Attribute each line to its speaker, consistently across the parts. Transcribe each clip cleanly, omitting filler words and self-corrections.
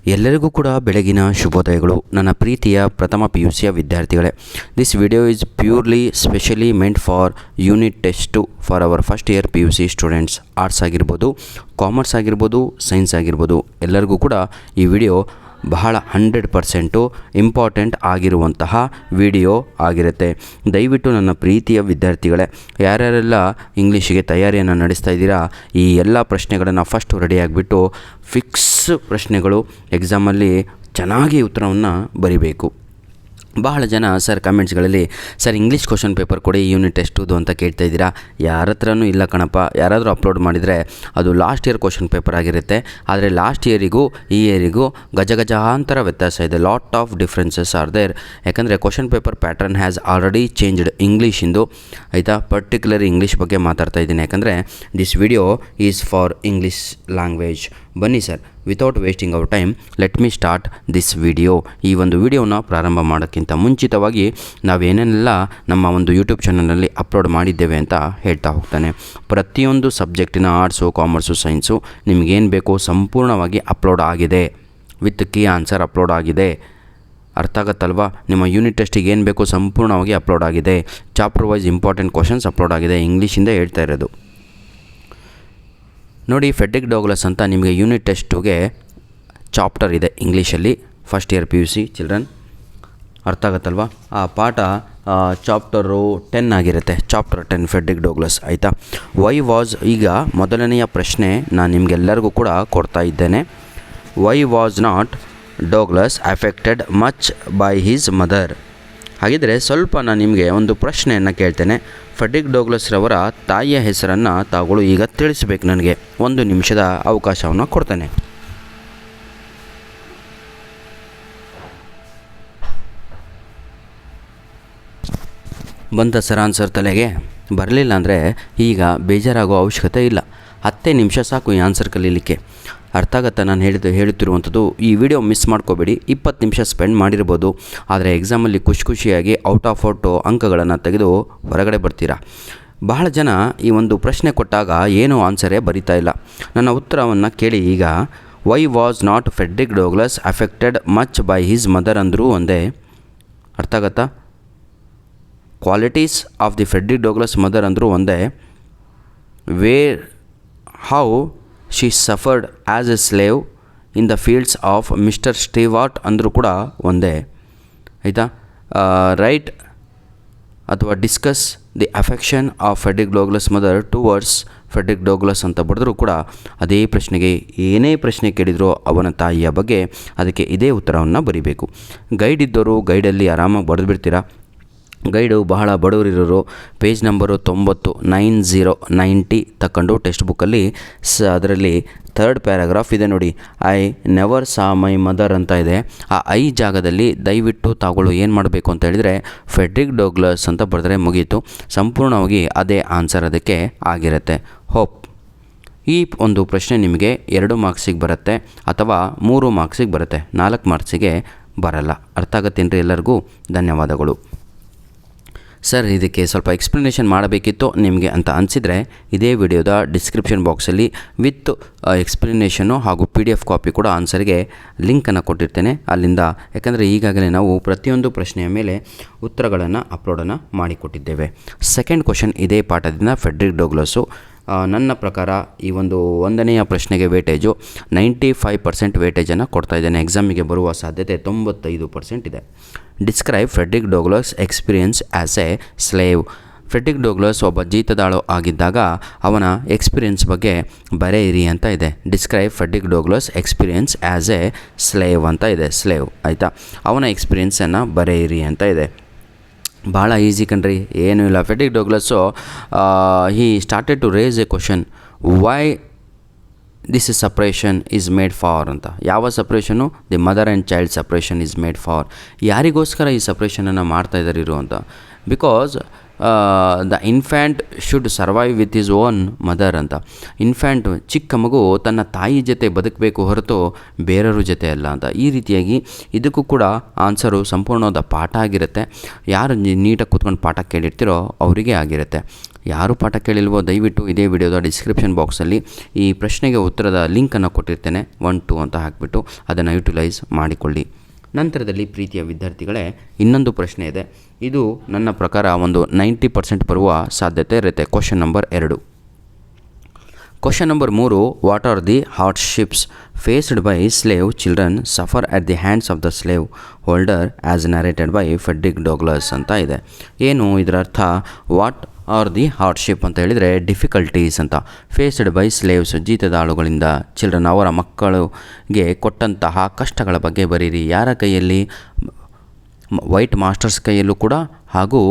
Speaker 1: ಎಲ್ಲರಿಗೂ ಕೂಡ ಬೆಳಗಿನ ಶುಭೋದಯಗಳು. ನನ್ನ ಪ್ರೀತಿಯ ಪ್ರಥಮ PUCಯ ವಿದ್ಯಾರ್ಥಿಗಳೇ, this video is purely specially meant for unit test for our first year PUC students. Arts ಆಗಿರ್ಬೋದು, ಕಾಮರ್ಸ್ ಆಗಿರ್ಬೋದು, ಸೈನ್ಸ್ ಆಗಿರ್ಬೋದು, ಎಲ್ಲರಿಗೂ ಕೂಡ ಈ ವಿಡಿಯೋ ಬಹಳ 100% ಇಂಪಾರ್ಟೆಂಟ್ ಆಗಿರುವಂತಹ ವಿಡಿಯೋ ಆಗಿರುತ್ತೆ. ದಯವಿಟ್ಟು ನನ್ನ ಪ್ರೀತಿಯ ವಿದ್ಯಾರ್ಥಿಗಳೇ, ಯಾರ್ಯಾರೆಲ್ಲ ಇಂಗ್ಲೀಷಿಗೆ ತಯಾರಿಯನ್ನು ನಡೆಸ್ತಾ ಇದ್ದೀರಾ, ಈ ಎಲ್ಲ ಪ್ರಶ್ನೆಗಳನ್ನು ಫಸ್ಟ್ ರೆಡಿಯಾಗಿಬಿಟ್ಟು ಫಿಕ್ಸ್ ಪ್ರಶ್ನೆಗಳು ಎಕ್ಸಾಮಲ್ಲಿ ಚೆನ್ನಾಗಿ ಉತ್ತರವನ್ನು ಬರಿಬೇಕು. ಬಹಳ ಜನ ಸರ್ ಕಮೆಂಟ್ಸ್ಗಳಲ್ಲಿ ಸರ್ ಇಂಗ್ಲೀಷ್ ಕ್ವಶನ್ ಪೇಪರ್ ಕೊಡಿ ಯೂನಿಟ್ ಟೆಸ್ಟುದು ಅಂತ ಕೇಳ್ತಾ ಇದ್ದೀರಾ. ಯಾರ ಹತ್ರನೂ ಇಲ್ಲ ಕಣಪ್ಪ. ಯಾರಾದರೂ ಅಪ್ಲೋಡ್ ಮಾಡಿದರೆ ಅದು ಲಾಸ್ಟ್ ಇಯರ್ ಕ್ವಶನ್ ಪೇಪರ್ ಆಗಿರುತ್ತೆ. ಆದರೆ ಲಾಸ್ಟ್ ಇಯರಿಗೂ ಈ ಇಯರಿಗೂ ಗಜಗಜಾಂತರ ವ್ಯತ್ಯಾಸ ಇದೆ. Lot of differences are there. ಯಾಕಂದರೆ question paper pattern has already changed ಇಂಗ್ಲೀಷಿಂದು, ಆಯಿತಾ. ಪರ್ಟಿಕ್ಯುಲರ್ ಇಂಗ್ಲೀಷ್ ಬಗ್ಗೆ ಮಾತಾಡ್ತಾ ಇದ್ದೀನಿ, ಯಾಕಂದರೆ this video is for English language. ಬನ್ನಿ sir, without wasting our time let me start this video. ಈ ಒಂದು ವಿಡಿಯೋನ ಪ್ರಾರಂಭ ಮಾಡೋಕ್ಕಿಂತ ಮುಂಚಿತವಾಗಿ ನಾವೇನೆಲ್ಲ ನಮ್ಮ ಒಂದು ಯೂಟ್ಯೂಬ್ ಚಾನಲಲ್ಲಿ ಅಪ್ಲೋಡ್ ಮಾಡಿದ್ದೇವೆ ಅಂತ ಹೇಳ್ತಾ ಹೋಗ್ತಾನೆ. ಪ್ರತಿಯೊಂದು ಸಬ್ಜೆಕ್ಟಿನ ಆರ್ಟ್ಸು, ಕಾಮರ್ಸು, ಸೈನ್ಸು ನಿಮಗೇನು ಬೇಕೋ ಸಂಪೂರ್ಣವಾಗಿ ಅಪ್ಲೋಡ್ ಆಗಿದೆ. ವಿತ್ ಕೀ ಆನ್ಸರ್ ಅಪ್ಲೋಡ್ ಆಗಿದೆ. ಅರ್ಥ ಆಗುತ್ತಲ್ವಾ? ನಿಮ್ಮ ಯೂನಿಟ್ ಟೆಸ್ಟಿಗೆ ಏನು ಬೇಕೋ ಸಂಪೂರ್ಣವಾಗಿ ಅಪ್ಲೋಡ್ ಆಗಿದೆ. Chapter wise important questions upload ಆಗಿದೆ. ಇಂಗ್ಲೀಷಿಂದ ಹೇಳ್ತಾ ಇರೋದು ನೋಡಿ. ಫೆಡ್ರಿಕ್ ಡೌಗ್ಲಾಸ್ ಅಂತ ನಿಮಗೆ ಯೂನಿಟ್ ಟೆಸ್ಟುಗೆ ಚಾಪ್ಟರ್ ಇದೆ ಇಂಗ್ಲೀಷಲ್ಲಿ, ಫಸ್ಟ್ ಇಯರ್ PUC ಚಿಲ್ಡ್ರನ್. ಅರ್ಥ ಆಗುತ್ತಲ್ವ? ಆ ಪಾಠ ಚಾಪ್ಟರು 10 ಆಗಿರುತ್ತೆ. ಚಾಪ್ಟರ್ 10 ಫೆಡ್ರಿಕ್ ಡೌಗ್ಲಾಸ್, ಆಯಿತಾ. ವೈ ವಾಸ್, ಈಗ ಮೊದಲನೆಯ ಪ್ರಶ್ನೆ ನಾನು ನಿಮಗೆಲ್ಲರಿಗೂ ಕೂಡ ಕೊಡ್ತಾ ಇದ್ದೇನೆ. Y was not Douglas affected much by he's mother. ಹಾಗಿದ್ದರೆ ಸ್ವಲ್ಪ ನಾನು ನಿಮಗೆ ಒಂದು ಪ್ರಶ್ನೆಯನ್ನು ಕೇಳ್ತೇನೆ. ಫೆಡ್ರಿಕ್ ಡೌಗ್ಲಾಸ್ರವರ ತಾಯಿಯ ಹೆಸರನ್ನು ತಾವುಗಳು ಈಗ ತಿಳಿಸಬೇಕು. ನನಗೆ 1 ನಿಮಿಷದ ಅವಕಾಶವನ್ನು ಕೊಡ್ತೇನೆ. ಬಂತ ಸರ್ ಆನ್ಸರ್ ತಲೆಗೆ? ಬರಲಿಲ್ಲ ಅಂದರೆ ಈಗ ಬೇಜಾರಾಗೋ ಅವಶ್ಯಕತೆ ಇಲ್ಲ. 10 ನಿಮಿಷ ಸಾಕು ಈ ಆನ್ಸರ್ ಕಲೀಲಿಕ್ಕೆ. ಅರ್ಥ ಆಗುತ್ತಾ ನಾನು ಹೇಳುತ್ತಿರುವಂಥದ್ದು? ಈ ವಿಡಿಯೋ ಮಿಸ್ ಮಾಡ್ಕೋಬೇಡಿ. 20 ನಿಮಿಷ ಸ್ಪೆಂಡ್ ಮಾಡಿರ್ಬೋದು, ಆದರೆ ಎಕ್ಸಾಮಲ್ಲಿ ಖುಷಿಯಾಗಿ ಔಟ್ ಆಫ್ ಅಂಕಗಳನ್ನು ತೆಗೆದು ಹೊರಗಡೆ ಬರ್ತೀರಾ. ಬಹಳ ಜನ ಈ ಒಂದು ಪ್ರಶ್ನೆ ಕೊಟ್ಟಾಗ ಏನೂ ಆನ್ಸರೇ ಬರಿತಾ ಇಲ್ಲ. ನನ್ನ ಉತ್ತರವನ್ನು ಕೇಳಿ ಈಗ. Why was not Frederick Douglass affected much by his mother ಅಂದರೂ ಒಂದೇ. ಅರ್ಥ ಆಗುತ್ತಾ? Qualities of the Frederick Douglass mother ಅಂದರೂ ಒಂದೇ. How she suffered as a slave in the fields of mister Stewart ಅಂದರೂ ಕೂಡ ಒಂದೇ, ಆಯಿತಾ. ರೈಟ್ ಅಥವಾ discuss the affection of Frederick Douglass mother towards Frederick Douglass ಅಂತ ಬರೆದರೂ ಕೂಡ ಅದೇ ಪ್ರಶ್ನೆಗೆ ಏನೇ ಪ್ರಶ್ನೆ ಕೇಳಿದರೂ ಅವನ ತಾಯಿಯ ಬಗ್ಗೆ ಅದಕ್ಕೆ ಇದೇ ಉತ್ತರವನ್ನು ಬರೀಬೇಕು. ಗೈಡ್ ಇದ್ದವರು ಗೈಡಲ್ಲಿ ಆರಾಮಾಗಿ ಬರೆದು ಬಿಡ್ತೀರಾ. ಗೈಡು ಬಹಳ ಬಡವರಿರೋರು ಪೇಜ್ ನಂಬರು 90 ತಗೊಂಡು ಟೆಕ್ಸ್ಟ್ ಬುಕ್ಕಲ್ಲಿ ಅದರಲ್ಲಿ 3rd ಪ್ಯಾರಾಗ್ರಾಫ್ ಇದೆ ನೋಡಿ. I never saw my mother ಅಂತ ಇದೆ. ಆ ಐ ಜಾಗದಲ್ಲಿ ದಯವಿಟ್ಟು ತಾವುಗಳು ಏನು ಮಾಡಬೇಕು ಅಂತ ಹೇಳಿದರೆ ಫೆಡ್ರಿಕ್ ಡೌಗ್ಲಾಸ್ ಅಂತ ಬರೆದ್ರೆ ಮುಗೀತು. ಸಂಪೂರ್ಣವಾಗಿ ಅದೇ ಆನ್ಸರ್ ಅದಕ್ಕೆ ಆಗಿರುತ್ತೆ. ಹೋಪ್ ಈ ಒಂದು ಪ್ರಶ್ನೆ ನಿಮಗೆ 2 ಮಾರ್ಕ್ಸಿಗೆ ಬರುತ್ತೆ ಅಥವಾ 3 ಮಾರ್ಕ್ಸಿಗೆ ಬರುತ್ತೆ, 4 ಮಾರ್ಕ್ಸಿಗೆ ಬರಲ್ಲ. ಅರ್ಥ ಆಗುತ್ತೇನ್ರಿ ಎಲ್ಲರಿಗೂ? ಧನ್ಯವಾದಗಳು. ಸರ್ ಇದಕ್ಕೆ ಸ್ವಲ್ಪ ಎಕ್ಸ್ಪ್ಲನೇಷನ್ ಮಾಡಬೇಕಿತ್ತು ನಿಮಗೆ ಅಂತ ಅನಿಸಿದರೆ ಇದೇ ವಿಡಿಯೋದ ಡಿಸ್ಕ್ರಿಪ್ಷನ್ ಬಾಕ್ಸಲ್ಲಿ ವಿತ್ ಎಕ್ಸ್ಪ್ಲನೇಷನ್ನು ಹಾಗೂ PDF ಕಾಪಿ ಕೂಡ ಆನ್ಸರ್ಗೆ ಲಿಂಕನ್ನು ಕೊಟ್ಟಿರ್ತೇನೆ, ಅಲ್ಲಿಂದ. ಯಾಕಂದರೆ ಈಗಾಗಲೇ ನಾವು ಪ್ರತಿಯೊಂದು ಪ್ರಶ್ನೆಯ ಮೇಲೆ ಉತ್ತರಗಳನ್ನು ಅಪ್ಲೋಡನ್ನು ಮಾಡಿಕೊಟ್ಟಿದ್ದೇವೆ. ಸೆಕೆಂಡ್ ಕ್ವಶನ್ ಇದೇ ಪಾಠದಿಂದ ಫೆಡ್ರಿಕ್ ಡೌಗ್ಲಾಸು. ನನ್ನ ಪ್ರಕಾರ ಈ ಒಂದು 1ನೆಯ ಪ್ರಶ್ನೆಗೆ ವೇಟೇಜು 95% ವೇಟೇಜನ್ನು ಕೊಡ್ತಾ ಇದ್ದೇನೆ. ಎಕ್ಸಾಮಿಗೆ ಬರುವ ಸಾಧ್ಯತೆ 95% ಇದೆ. Describe Frederick Douglas experience as a slave. Frederick Douglas ಒಬ್ಬ ಜೀತದಾಳು ಆಗಿದ್ದಾಗ ಅವನ ಎಕ್ಸ್ಪೀರಿಯನ್ಸ್ ಬಗ್ಗೆ ಬರೆಯಿರಿ ಅಂತ ಇದೆ. Describe Frederick Douglas experience as a slave ಅಂತ ಇದೆ. ಸ್ಲೇವ್, ಆಯಿತಾ. ಅವನ ಎಕ್ಸ್ಪೀರಿಯನ್ಸನ್ನು ಬರೆಯಿರಿ ಅಂತ ಇದೆ. ಭಾಳ ಈಸಿ ಕಣ್ರಿ, ಏನೂ ಇಲ್ಲ. Frederick Douglass he started to raise a question, why this separation is made for ಅಂತ. ಯಾವ separation? The mother and child separation is made for. ಯಾರಿಗೋಸ್ಕರ ಈ ಸಪ್ರೇಷನನ್ನು ಮಾಡ್ತಾಯಿದ್ದಾರೆ ಇರು ಅಂತ? Because the infant should survive with his own mother ಅಂತ. Infant, ಚಿಕ್ಕ ಮಗು ತನ್ನ ತಾಯಿ ಜೊತೆ ಬದುಕಬೇಕು ಹೊರತು ಬೇರೆಯವ್ರ ಜೊತೆ ಅಲ್ಲ ಅಂತ. ಈ ರೀತಿಯಾಗಿ ಇದಕ್ಕೂ ಕೂಡ ಆನ್ಸರು ಸಂಪೂರ್ಣವಾದ ಪಾಠ ಆಗಿರುತ್ತೆ. ಯಾರು ನೀಟಾಗಿ ಕೂತ್ಕೊಂಡು ಪಾಠ ಕೇಳಿರ್ತೀರೋ ಅವರಿಗೆ ಆಗಿರುತ್ತೆ. ಯಾರು ಪಾಠ ಕೇಳಿಲ್ವೋ ದಯವಿಟ್ಟು ಇದೇ ವಿಡಿಯೋದ ಡಿಸ್ಕ್ರಿಪ್ಷನ್ ಬಾಕ್ಸಲ್ಲಿ ಈ ಪ್ರಶ್ನೆಗೆ ಉತ್ತರದ ಲಿಂಕನ್ನು ಕೊಟ್ಟಿರ್ತೇನೆ 1 2 ಅಂತ ಹಾಕಿಬಿಟ್ಟು ಅದನ್ನು ಯುಟಿಲೈಸ್ ಮಾಡಿಕೊಳ್ಳಿ. ನಂತರದಲ್ಲಿ ಪ್ರೀತಿಯ ವಿದ್ಯಾರ್ಥಿಗಳೇ ಇನ್ನೊಂದು ಪ್ರಶ್ನೆ ಇದೆ. ಇದು ನನ್ನ ಪ್ರಕಾರ ಒಂದು 90% ಬರುವ ಸಾಧ್ಯತೆ ಇರುತ್ತೆ. Question number 2. Question number 3, what are the hardships faced by slave children suffer at the hands of the slave holder as narrated by Frederick Douglass ಅಂತ ಇದೆ. ಏನು ಇದರ ಅರ್ಥ? ವಾಟ್ ಆರ್ ದಿ ಹಾರ್ಡ್ಶಿಪ್ ಅಂತ ಹೇಳಿದರೆ ಡಿಫಿಕಲ್ಟೀಸ್ ಅಂತ. ಫೇಸ್ಡ್ ಬೈ ಸ್ಲೇವ್ಸ್ ಜೀತದಾಳುಗಳಿಂದ ಚಿಲ್ಡ್ರನ್ ಅವರ ಮಕ್ಕಳಿಗೆ ಕೊಟ್ಟಂತಹ ಕಷ್ಟಗಳ ಬಗ್ಗೆ ಬರೀರಿ. ಯಾರ ಕೈಯಲ್ಲಿ? ವೈಟ್ ಮಾಸ್ಟರ್ಸ್ ಕೈಯಲ್ಲೂ ಕೂಡ ಹಾಗೂ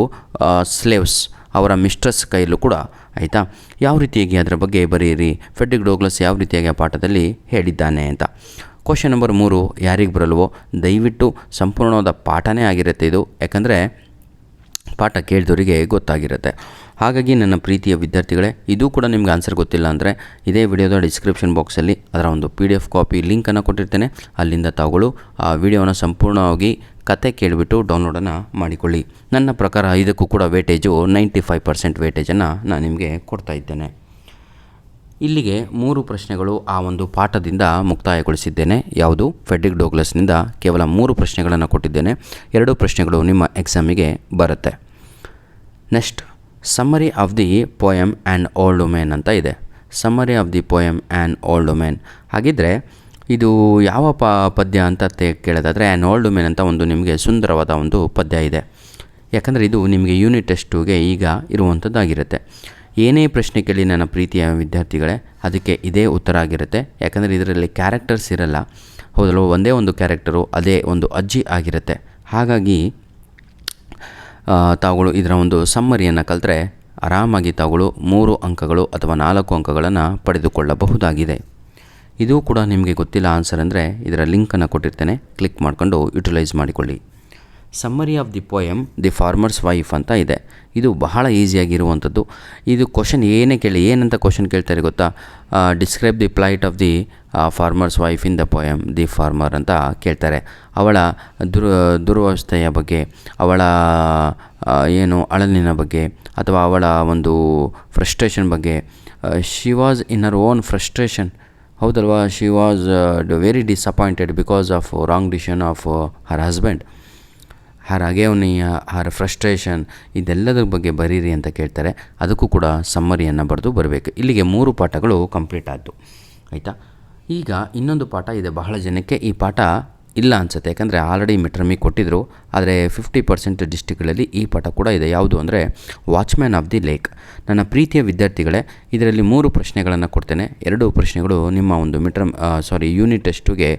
Speaker 1: ಸ್ಲೇವ್ಸ್ ಅವರ ಮಿಸ್ಟ್ರೆಸ್ ಕೈಯಲ್ಲೂ ಕೂಡ. ಆಯಿತಾ? ಯಾವ ರೀತಿಯಾಗಿ ಅದರ ಬಗ್ಗೆ ಬರೆಯಿರಿ. ಫೆಡ್ರಿಕ್ ಡೋಗ್ಲಾಸ್ ಯಾವ ರೀತಿಯಾಗಿ ಆ ಪಾಠದಲ್ಲಿ ಹೇಳಿದ್ದಾನೆ ಅಂತ. ಕ್ವಶನ್ ನಂಬರ್ 3 ಯಾರಿಗೆ ಬರಲ್ವೋ ದಯವಿಟ್ಟು ಸಂಪೂರ್ಣವಾದ ಪಾಠನೇ ಆಗಿರುತ್ತೆ ಇದು, ಯಾಕಂದರೆ ಪಾಠ ಕೇಳಿದವರಿಗೆ ಗೊತ್ತಾಗಿರುತ್ತೆ. ಹಾಗಾಗಿ ನನ್ನ ಪ್ರೀತಿಯ ವಿದ್ಯಾರ್ಥಿಗಳೇ, ಇದು ಕೂಡ ನಿಮ್ಗೆ ಆನ್ಸರ್ ಗೊತ್ತಿಲ್ಲ ಅಂದರೆ ಇದೇ ವಿಡಿಯೋದ ಡಿಸ್ಕ್ರಿಪ್ಷನ್ ಬಾಕ್ಸಲ್ಲಿ ಅದರ ಒಂದು PDF ಕಾಪಿ ಲಿಂಕನ್ನು ಕೊಟ್ಟಿರ್ತೇನೆ. ಅಲ್ಲಿಂದ ತಾವುಗಳು ಆ ವಿಡಿಯೋನ ಸಂಪೂರ್ಣವಾಗಿ ಕತೆ ಕೇಳಿಬಿಟ್ಟು ಡೌನ್ಲೋಡನ್ನು ಮಾಡಿಕೊಳ್ಳಿ. ನನ್ನ ಪ್ರಕಾರ ಇದಕ್ಕೂ ಕೂಡ ವೇಟೇಜು 95% ವೇಟೇಜನ್ನು ನಾನು ನಿಮಗೆ ಕೊಡ್ತಾ ಇದ್ದೇನೆ. ಇಲ್ಲಿಗೆ 3 ಪ್ರಶ್ನೆಗಳು ಆ ಒಂದು ಪಾಠದಿಂದ ಮುಕ್ತಾಯಗೊಳಿಸಿದ್ದೇನೆ. ಯಾವುದು? ಫೆಡ್ರಿಕ್ ಡೋಗ್ಲಾಸ್ನಿಂದ ಕೇವಲ 3 ಪ್ರಶ್ನೆಗಳನ್ನು ಕೊಟ್ಟಿದ್ದೇನೆ. 2 ಪ್ರಶ್ನೆಗಳು ನಿಮ್ಮ ಎಕ್ಸಾಮಿಗೆ ಬರುತ್ತೆ. Next, summary of the poem and old women ಅಂತ ಇದೆ. Summary of the poem and old women. ಹಾಗಿದ್ದರೆ ಇದು ಯಾವ ಪದ್ಯ ಅಂತ ಕೇಳೋದಾದರೆ ಆ್ಯನ್ ಓಲ್ಡ್ ವುಮೆನ್ ಅಂತ ಒಂದು ನಿಮಗೆ ಸುಂದರವಾದ ಒಂದು ಪದ್ಯ ಇದೆ. ಯಾಕಂದರೆ ಇದು ನಿಮಗೆ ಯೂನಿಟ್ ಟೆಸ್ಟುಗೆ ಈಗ ಇರುವಂಥದ್ದಾಗಿರುತ್ತೆ. ಏನೇ ಪ್ರಶ್ನೆ ಕೇಳಿ ನನ್ನ ಪ್ರೀತಿಯ ವಿದ್ಯಾರ್ಥಿಗಳೇ ಅದಕ್ಕೆ ಇದೇ ಉತ್ತರ ಆಗಿರುತ್ತೆ. ಯಾಕಂದರೆ ಇದರಲ್ಲಿ ಕ್ಯಾರೆಕ್ಟರ್ಸ್ ಇರಲ್ಲ, ಹೌದಲ್ವ? ಒಂದೇ ಒಂದು ಕ್ಯಾರೆಕ್ಟರು, ಅದೇ ಒಂದು ಅಜ್ಜಿ ಆಗಿರುತ್ತೆ. ಹಾಗಾಗಿ ತಾವುಗಳು ಇದರ ಒಂದು ಸಮ್ಮರಿಯನ್ನು ಕಲಿತ್ರೆ ಆರಾಮಾಗಿ ತಾವುಗಳು 3 ಅಂಕಗಳು ಅಥವಾ 4 ಅಂಕಗಳನ್ನು ಪಡೆದುಕೊಳ್ಳಬಹುದಾಗಿದೆ. ಇದು ಕೂಡ ನಿಮಗೆ ಗೊತ್ತಿಲ್ಲ ಆನ್ಸರ್ ಅಂದರೆ ಇದರ ಲಿಂಕನ್ನು ಕೊಟ್ಟಿರ್ತೇನೆ, ಕ್ಲಿಕ್ ಮಾಡಿಕೊಂಡು ಯುಟಿಲೈಸ್ ಮಾಡಿಕೊಳ್ಳಿ. Summary of the poem the farmers wife ಅಂತ ಇದೆ. ಇದು ಬಹಳ ಈಸಿಯಾಗಿರುವಂಥದ್ದು. ಇದು ಕ್ವಶನ್ ಏನೇ ಕೇಳಿ ಏನಂತ ಕ್ವಶನ್ ಕೇಳ್ತಾರೆ ಗೊತ್ತಾ? Describe the plight of the farmers wife in the poem the farmer ಅಂತ ಕೇಳ್ತಾರೆ. ಅವಳ ದುರವಸ್ಥೆಯ ಬಗ್ಗೆ, ಅವಳ ಏನು ಅಳಲಿನ ಬಗ್ಗೆ, ಅಥವಾ ಅವಳ ಒಂದು ಫ್ರಸ್ಟ್ರೇಷನ್ ಬಗ್ಗೆ. She was in her own frustration, ಹೌದಲ್ವಾ? She was very disappointed because of wrong decision of her husband. Her agony, her frustration, ಇದೆಲ್ಲದ್ರ ಬಗ್ಗೆ ಬರೀರಿ ಅಂತ ಕೇಳ್ತಾರೆ. ಅದಕ್ಕೂ ಕೂಡ ಸಮ್ಮರಿಯನ್ನು ಬರೆದು ಬರಬೇಕು. ಇಲ್ಲಿಗೆ 3 ಪಾಠಗಳು ಕಂಪ್ಲೀಟ್ ಆಯಿತು. ಆಯಿತಾ? ಈಗ ಇನ್ನೊಂದು ಪಾಠ ಇದೆ. ಬಹಳ ಜನಕ್ಕೆ ಈ ಪಾಠ ಇಲ್ಲ ಅನಿಸುತ್ತೆ, ಯಾಕಂದರೆ ಆಲ್ರೆಡಿ ಮಿಟ್ರಮಿ ಕೊಟ್ಟಿದ್ದರು. ಆದರೆ 50% ಡಿಸ್ಟ್ರಿಕ್ಗಳಲ್ಲಿ ಈ ಪಾಠ ಕೂಡ ಇದೆ. ಯಾವುದು ಅಂದರೆ ವಾಚ್ಮ್ಯಾನ್ ಆಫ್ ದಿ ಲೇಕ್. ನನ್ನ ಪ್ರೀತಿಯ ವಿದ್ಯಾರ್ಥಿಗಳೇ, ಇದರಲ್ಲಿ 3 ಪ್ರಶ್ನೆಗಳನ್ನು ಕೊಡ್ತೇನೆ. 2 ಪ್ರಶ್ನೆಗಳು ನಿಮ್ಮ ಒಂದು ಯೂನಿಟ್ ಟೆಸ್ಟುಗೆ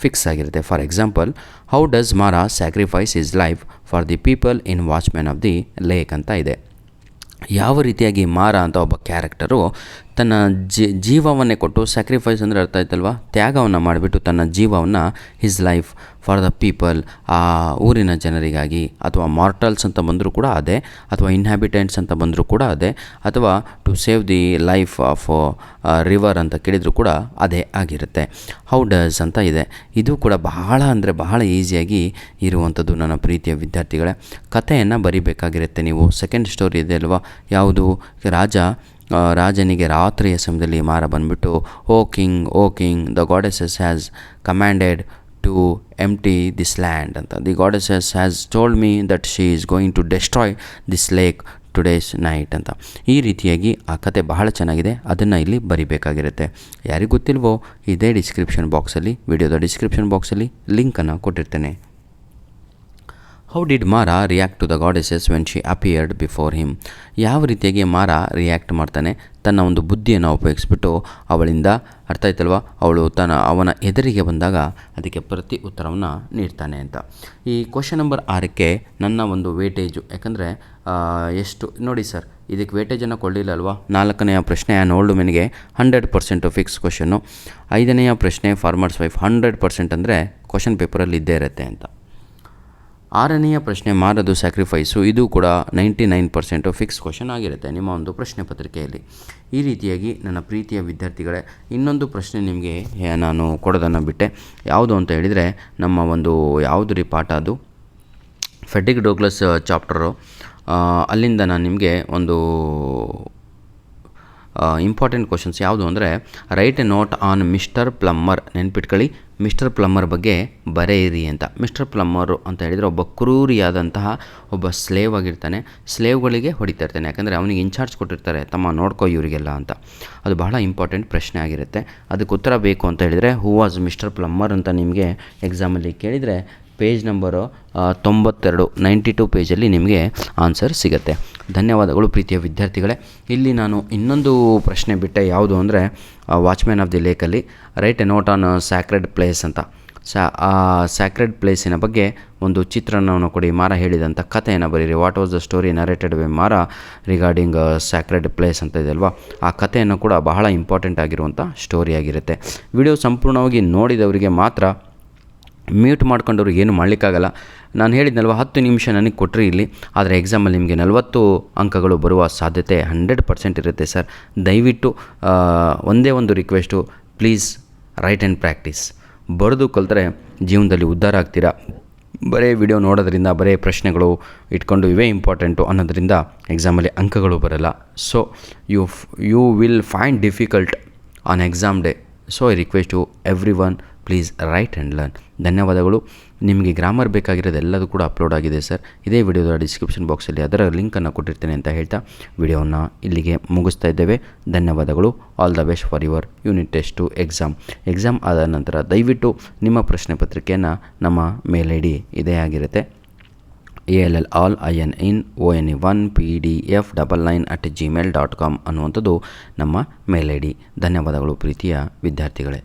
Speaker 1: ಫಿಕ್ಸ್ ಆಗಿರುತ್ತೆ. ಫಾರ್ ಎಕ್ಸಾಂಪಲ್, ಹೌ ಡಸ್ ಮಾರಾ sacrifice is life for the people in watchman of the lake ಅಂತ ಇದೆ. ಯಾವ ರೀತಿಯಾಗಿ ಮಾರ ಅಂತ ಒಬ್ಬ ಕ್ಯಾರೆಕ್ಟರು ತನ್ನ ಜೀವವನ್ನೇ ಕೊಟ್ಟು, ಸ್ಯಾಕ್ರಿಫೈಸ್ ಅಂದರೆ ಅರ್ಥ ಆಯ್ತಲ್ವ, ತ್ಯಾಗವನ್ನು ಮಾಡಿಬಿಟ್ಟು ತನ್ನ ಜೀವವನ್ನು his life for the people, ಆ ಊರಿನ ಜನರಿಗಾಗಿ, ಅಥವಾ ಮಾರ್ಟಲ್ಸ್ ಅಂತ ಬಂದರೂ ಕೂಡ ಅದೇ, ಅಥವಾ ಇನ್ಹ್ಯಾಬಿಟೆಂಟ್ಸ್ ಅಂತ ಬಂದರೂ ಕೂಡ ಅದೇ, ಅಥವಾ to save the life of river ಅಂತ ಕೇಳಿದರೂ ಕೂಡ ಅದೇ ಆಗಿರುತ್ತೆ. ಹೌ ಡಸ್ ಅಂತ ಇದೆ. ಇದು ಕೂಡ ಬಹಳ ಅಂದರೆ ಬಹಳ ಈಸಿಯಾಗಿ ಇರುವಂಥದ್ದು ನನ್ನ ಪ್ರೀತಿಯ ವಿದ್ಯಾರ್ಥಿಗಳೇ. ಕಥೆಯನ್ನು ಬರಿಬೇಕಾಗಿರುತ್ತೆ ನೀವು. ಸೆಕೆಂಡ್ ಸ್ಟೋರಿ ಇದೆ ಅಲ್ವಾ, ಯಾವುದು? ರಾಜನಿಗೆ ರಾತ್ರಿಯ ಸಮಯದಲ್ಲಿ ಮಾರ ಬಂದುಬಿಟ್ಟು, oh king the goddesses has commanded to empty this land ಅಂತ. The goddesses has told me that she is going to destroy this lake today's night ಅಂತ. ಈ ರೀತಿಯಾಗಿ ಆ ಕತೆ ಬಹಳ ಚೆನ್ನಾಗಿದೆ, ಅದನ್ನು ಇಲ್ಲಿ ಬರಿಬೇಕಾಗಿರುತ್ತೆ. ಯಾರಿಗೂ ಗೊತ್ತಿಲ್ವೋ ಇದೇ ವಿಡಿಯೋದ ಡಿಸ್ಕ್ರಿಪ್ಷನ್ ಬಾಕ್ಸಲ್ಲಿ ಲಿಂಕನ್ನು ಕೊಟ್ಟಿರ್ತೇನೆ. How did Mara react to the goddesses when she appeared before him. ಯಾವ ರೀತಿಯಾಗಿ ಮಾರ ರಿಯಾಕ್ಟ್ ಮಾಡ್ತಾನೆ? ತನ್ನ ಒಂದು ಬುದ್ಧಿಯನ್ನು ಉಪಯೋಗಿಸ್ಬಿಟ್ಟು ಅವಳಿಂದ, ಅರ್ಥ ಆಯ್ತಲ್ವ, ಅವನ ಎದುರಿಗೆ ಬಂದಾಗ ಅದಕ್ಕೆ ಪ್ರತಿ ಉತ್ತರವನ್ನು ನೀಡ್ತಾನೆ ಅಂತ. ಈ ಕ್ವಶನ್ ನಂಬರ್ 6ಕ್ಕೆ ನನ್ನ ಒಂದು ವೇಟೇಜು, ಯಾಕಂದರೆ ಎಷ್ಟು ನೋಡಿ ಸರ್, ಇದಕ್ಕೆ ವೇಟೇಜನ್ನು ಕೊಡಲಿಲ್ಲ ಅಲ್ವಾ. 4ನೆಯ ಪ್ರಶ್ನೆ ಆ್ಯನ್ ಓಲ್ಡ್ ವುಮೆನ್ಗೆ 100% ಫಿಕ್ಸ್ ಕ್ವಶನ್ನು. 5ನೆಯ ಪ್ರಶ್ನೆ ಫಾರ್ಮರ್ಸ್ ವೈಫ್ 100% ಅಂದರೆ ಕ್ವಶನ್ ಪೇಪರಲ್ಲಿ ಇದ್ದೇ ಇರುತ್ತೆ ಅಂತ. 6ನೆಯ ಪ್ರಶ್ನೆ ಮಾರದು ಸ್ಯಾಕ್ರಿಫೈಸು, ಇದು ಕೂಡ 99% ಫಿಕ್ಸ್ ಕ್ವಶನ್ ಆಗಿರುತ್ತೆ ನಿಮ್ಮ ಒಂದು ಪ್ರಶ್ನೆ ಪತ್ರಿಕೆಯಲ್ಲಿ. ಈ ರೀತಿಯಾಗಿ ನನ್ನ ಪ್ರೀತಿಯ ವಿದ್ಯಾರ್ಥಿಗಳೇ, ಇನ್ನೊಂದು ಪ್ರಶ್ನೆ ನಿಮಗೆ ನಾನು ಕೊಡೋದನ್ನು ಬಿಟ್ಟೆ. ಯಾವುದು ಅಂತ ಹೇಳಿದರೆ, ನಮ್ಮ ಒಂದು ಯಾವುದು ಪಾಠ ಅದು ಫೆಡ್ರಿಕ್ ಡೋಗ್ಲಾಸ್ ಚಾಪ್ಟರು ಅಲ್ಲಿಂದ ನಾನು ನಿಮಗೆ ಒಂದು ಇಂಪಾರ್ಟೆಂಟ್ ಕ್ವಶನ್ಸ್ ಯಾವುದು ಅಂದರೆ right a note on mister plumber. ನೆನ್ಪಿಟ್ಕೊಳ್ಳಿ, ಮಿಸ್ಟರ್ ಪ್ಲಮ್ಮರ್ ಬಗ್ಗೆ ಬರೆಯಿರಿ ಅಂತ. ಮಿಸ್ಟರ್ ಪ್ಲಮ್ಮರು ಅಂತ ಹೇಳಿದರೆ ಒಬ್ಬ ಕ್ರೂರಿಯಾದಂತಹ ಒಬ್ಬ ಸ್ಲೇವ್ ಆಗಿರ್ತಾನೆ. ಸ್ಲೇವ್ಗಳಿಗೆ ಹೊಡಿತಾ ಇರ್ತಾನೆ, ಯಾಕಂದರೆ ಅವನಿಗೆ ಇನ್ಚಾರ್ಜ್ ಕೊಟ್ಟಿರ್ತಾರೆ, ತಮ್ಮ ನೋಡ್ಕೋ ಇವರಿಗೆಲ್ಲ ಅಂತ. ಅದು ಬಹಳ ಇಂಪಾರ್ಟೆಂಟ್ ಪ್ರಶ್ನೆ ಆಗಿರುತ್ತೆ. ಅದಕ್ಕೆ ಉತ್ತರ ಬೇಕು ಅಂತ ಹೇಳಿದರೆ ಹೂ ವಾಸ್ ಮಿಸ್ಟರ್ ಪ್ಲಮ್ಮರ್ ಅಂತ ನಿಮಗೆ ಎಕ್ಸಾಮಲ್ಲಿ ಕೇಳಿದರೆ ಪೇಜ್ ನಂಬರು 92 ಪೇಜಲ್ಲಿ ನಿಮಗೆ ಆನ್ಸರ್ ಸಿಗುತ್ತೆ. ಧನ್ಯವಾದಗಳು ಪ್ರೀತಿಯ ವಿದ್ಯಾರ್ಥಿಗಳೇ. ಇಲ್ಲಿ ನಾನು ಇನ್ನೊಂದು ಪ್ರಶ್ನೆ ಬಿಟ್ಟೆ, ಯಾವುದು ಅಂದರೆ ವಾಚ್ಮ್ಯಾನ್ ಆಫ್ ದಿ ಲೇಕಲ್ಲಿ write a note on sacred place ಅಂತ. ಆ ಸ್ಯಾಕ್ರೆಡ್ ಪ್ಲೇಸಿನ ಬಗ್ಗೆ ಒಂದು ಚಿತ್ರಣವನ್ನು ಕೊಡಿ. ಮಾರ ಹೇಳಿದಂಥ ಕಥೆಯನ್ನು ಬರೀರಿ. What was the story narrated by ಮಾರ ರಿಗಾರ್ಡಿಂಗ್ ಸ್ಯಾಕ್ರೆಡ್ ಪ್ಲೇಸ್ ಅಂತ ಇದೆ ಅಲ್ವಾ, ಆ ಕಥೆಯನ್ನು ಕೂಡ ಬಹಳ ಇಂಪಾರ್ಟೆಂಟ್ ಆಗಿರುವಂಥ ಸ್ಟೋರಿ ಆಗಿರುತ್ತೆ. ವಿಡಿಯೋ ಸಂಪೂರ್ಣವಾಗಿ ನೋಡಿದವರಿಗೆ ಮಾತ್ರ, ಮ್ಯೂಟ್ ಮಾಡ್ಕೊಂಡವ್ರಿಗೆ ಏನು ಮಾಡಲಿಕ್ಕಾಗಲ್ಲ. ನಾನು ಹೇಳಿದ್ನಲ್ವ 10 ನಿಮಿಷ ನನಗೆ ಕೊಟ್ಟರೆ ಇಲ್ಲಿ, ಆದರೆ ಎಕ್ಸಾಮಲ್ಲಿ ನಿಮಗೆ 40 ಅಂಕಗಳು ಬರುವ ಸಾಧ್ಯತೆ 100% ಇರುತ್ತೆ ಸರ್. ದಯವಿಟ್ಟು ಒಂದೇ ಒಂದು request, please write and practice. ಬರೆದು ಕಲಿತ್ರೆ ಜೀವನದಲ್ಲಿ ಉದ್ಧಾರ ಆಗ್ತೀರಾ. ಬರೀ ವಿಡಿಯೋ ನೋಡೋದ್ರಿಂದ, ಬರೀ ಪ್ರಶ್ನೆಗಳು ಇಟ್ಕೊಂಡು ಇವೇ ಇಂಪಾರ್ಟೆಂಟು ಅನ್ನೋದ್ರಿಂದ ಎಕ್ಸಾಮಲ್ಲಿ ಅಂಕಗಳು ಬರೋಲ್ಲ. So you will find difficult on exam day. So I request you everyone, please write and learn. ಧನ್ಯವಾದಗಳು. ನಿಮಗೆ ಗ್ರಾಮರ್ ಬೇಕಾಗಿರೋದು ಎಲ್ಲದೂ ಕೂಡ ಅಪ್ಲೋಡ್ ಆಗಿದೆ ಸರ್. ಇದೇ ವಿಡಿಯೋದ ಡಿಸ್ಕ್ರಿಪ್ಷನ್ ಬಾಕ್ಸಲ್ಲಿ ಅದರ ಲಿಂಕನ್ನು ಕೊಟ್ಟಿರ್ತೇನೆ ಅಂತ ಹೇಳ್ತಾ ವಿಡಿಯೋವನ್ನು ಇಲ್ಲಿಗೆ ಮುಗಿಸ್ತಾ ಇದ್ದೇವೆ. ಧನ್ಯವಾದಗಳು. All the best for your unit test two exam ಆದ ನಂತರ ದಯವಿಟ್ಟು ನಿಮ್ಮ ಪ್ರಶ್ನೆ ಪತ್ರಿಕೆಯನ್ನು ನಮ್ಮ ಮೇಲ್ ಐ ಡಿ ಇದೇ ಆಗಿರುತ್ತೆ, ALLINONE1PDF99@gmail.com ಅನ್ನುವಂಥದ್ದು ನಮ್ಮ ಮೇಲ್ ಐ ಡಿ. ಧನ್ಯವಾದಗಳು ಪ್ರೀತಿಯ ವಿದ್ಯಾರ್ಥಿಗಳೇ.